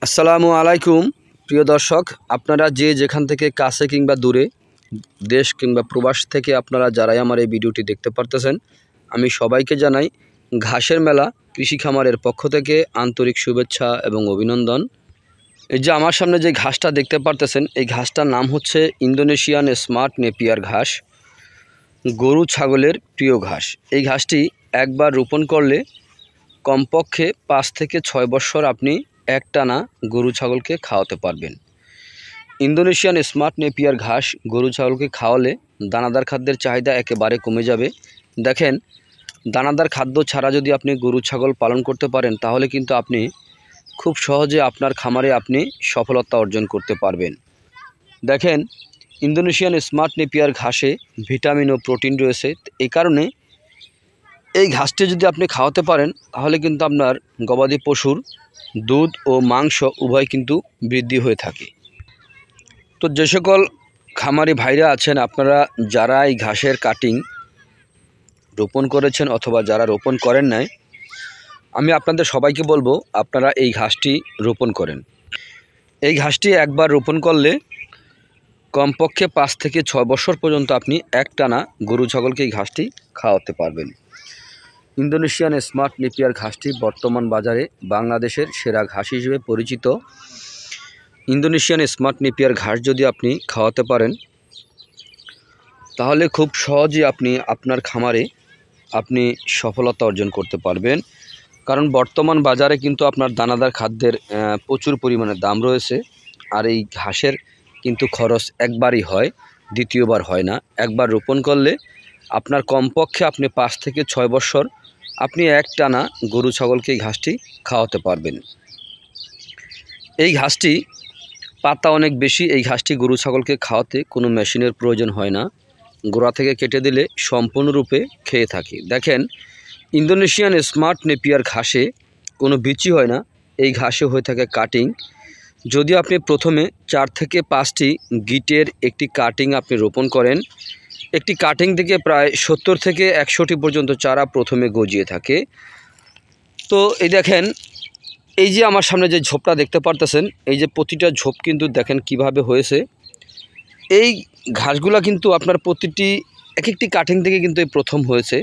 আসসালামু আলাইকুম প্রিয় দর্শক, আপনারা যে যেখান থেকে কাছে কিংবা দূরে দেশ কিংবা প্রবাস থেকে আপনারা যারাই আমার এই ভিডিওটি দেখতে পারতেছেন, আমি সবাইকে জানাই ঘাসের মেলা কৃষি খামারের পক্ষ থেকে আন্তরিক শুভেচ্ছা এবং অভিনন্দন। এই যে আমার সামনে যে ঘাসটা দেখতে পারতেছেন, এই ঘাসটার নাম হচ্ছে ইন্দোনেশিয়ান স্মার্ট নেপিয়ার ঘাস, গরু ছাগলের প্রিয় ঘাস। এই ঘাসটি একবার রোপণ করলে কমপক্ষে 5 থেকে 6 বছর আপনি একটানা গরু ছাগলকে খাওয়াতে পারবেন। ইন্দোনেশিয়ান স্মার্ট নেপিয়ার ঘাস গরু ছাগলকে খাওয়ালে দানাদার খাদ্যের চাহিদা একেবারে কমে যাবে। দেখেন, দানাদার খাদ্য ছাড়া যদি আপনি গরু ছাগল পালন করতে পারেন, তাহলে কিন্তু আপনি খুব সহজে আপনার খামারে আপনি সফলতা অর্জন করতে পারবেন। দেখেন, ইন্দোনেশিয়ান স্মার্ট নেপিয়ার ঘাসে ভিটামিন ও প্রোটিন রয়েছে। এই কারণে এই ঘাসটি যদি আপনি খাওয়াতে পারেন, তাহলে কিন্তু আপনার গবাদি পশুর দুধ ও মাংস উভয় কিন্তু বৃদ্ধি হয়ে থাকে। তো যে সকল খামারি ভাইরা আছেন, আপনারা যারা এই ঘাসের কাটিং রোপণ করেছেন অথবা যারা রোপণ করেন নাই, আমি আপনাদের সবাইকে বলবো আপনারা এই ঘাসটি রোপণ করেন। এই ঘাসটি একবার রোপণ করলে কমপক্ষে 5 থেকে 6 বছর পর্যন্ত আপনি একটানা গরু ছাগলকে এই ঘাসটি খাওয়াতে পারবেন। ইন্দোনেশিয়ান স্মার্ট নেপিয়ার ঘাসটি বর্তমান বাজারে বাংলাদেশের সেরা ঘাস হিসেবে পরিচিত। ইন্দোনেশিয়ান স্মার্ট নেপিয়ার ঘাস যদি আপনি খাওয়াতে পারেন, তাহলে খুব সহজেই আপনি আপনার খামারে আপনি সফলতা অর্জন করতে পারবেন। কারণ বর্তমান বাজারে কিন্তু আপনার দানাদার খাদ্যের প্রচুর পরিমাণে দাম রয়েছে। আর এই ঘাসের কিন্তু খরচ একবারই হয়, দ্বিতীয়বার হয় না। একবার রোপণ করলে আপনার কমপক্ষে আপনি 5 থেকে 6 বছর আপনি একটানা গরু ছাগলকে এই ঘাসটি খাওয়াতে পারবেন। এই ঘাসটি পাতা অনেক বেশি। এই ঘাসটি গরু ছাগলকে খাওয়াতে কোনো মেশিনের প্রয়োজন হয় না, গোড়া থেকে কেটে দিলে সম্পূর্ণরূপে খেয়ে থাকে। দেখেন, ইন্দোনেশিয়ান স্মার্ট নেপিয়ার ঘাসে কোনো বিচি হয় না, এই ঘাসে হয়ে থাকে কাটিং। যদি আপনি প্রথমে 4 থেকে 5টি গিটের একটি কাটিং আপনি রোপণ করেন, একটি কাটিং থেকে প্রায় 70 থেকে 100টি পর্যন্ত চারা প্রথমে গজিয়ে থাকে। তো এই দেখেন, এই যে আমার সামনে যে ঝোপটা দেখতে পারতেছেন, এই যে প্রতিটা ঝোপ কিন্তু দেখেন কিভাবে হয়েছে। এই ঘাসগুলা কিন্তু আপনার প্রতিটি এক একটি কাটিং থেকে কিন্তু এই প্রথম হয়েছে।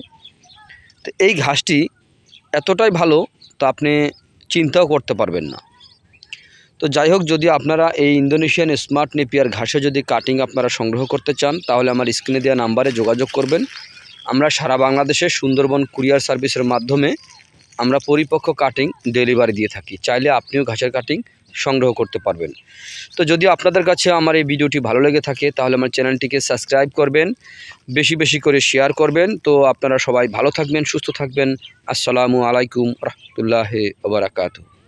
তো এই ঘাসটি এতটাই ভালো, তো আপনি চিন্তাও করতে পারবেন না। তো যাই হোক, যদি আপনারা এই ইন্দোনেশিয়ান স্মার্ট নেপিয়ার ঘাসে যদি কাটিং আপনারা সংগ্রহ করতে চান, তাহলে আমার স্ক্রিনে দেওয়া নাম্বারে যোগাযোগ করবেন। আমরা সারা বাংলাদেশে সুন্দরবন কুরিয়ার সার্ভিসের মাধ্যমে আমরা পরিপক্ক কাটিং ডেলিভারি দিয়ে থাকি। চাইলে আপনিও ঘাসের কাটিং সংগ্রহ করতে পারবেন। তো যদি আপনাদের কাছে আমার এই ভিডিওটি ভালো লেগে থাকে, তাহলে আমার চ্যানেলটিকে সাবস্ক্রাইব করবেন, বেশি বেশি করে শেয়ার করবেন। তো আপনারা সবাই ভালো থাকবেন, সুস্থ থাকবেন। আসসালামু আলাইকুম রহমতুল্লাহি ওয়া বারাকাতুহু।